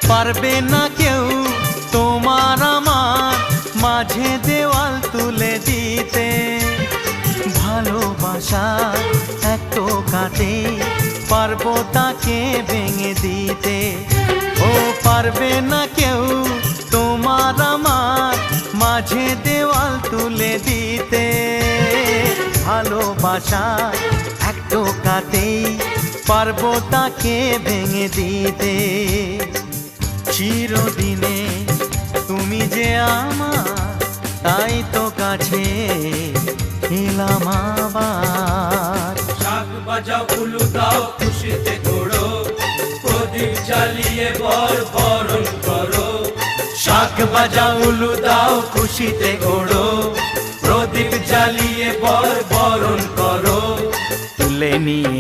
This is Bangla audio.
পারবে না কেউ তোমার আমার মাঝে দেওয়াল তুলে দিতে। ভালোবাসা এক টোকাতে পারবো তাকে ভেঙে দিতে। ও পারবে না কেউ তোমার আমার মাঝে দেওয়াল তুলে দিতে। ভালোবাসা এক টোকাতেই পারবো তাকে ভেঙে দিতে। চিরদিনে তুমি যে আমার, তাই তো কাছে এলাম আবার। শাক বাজাও উলু দাও খুশিতে ঘোড়ো, প্রদীপ জ্বালিয়ে বরণ করো। শাক বাজাও উলু দাও খুশিতে ঘোড়ো, প্রদীপ জ্বালিয়ে বরণ করো। তুলে নিয়ে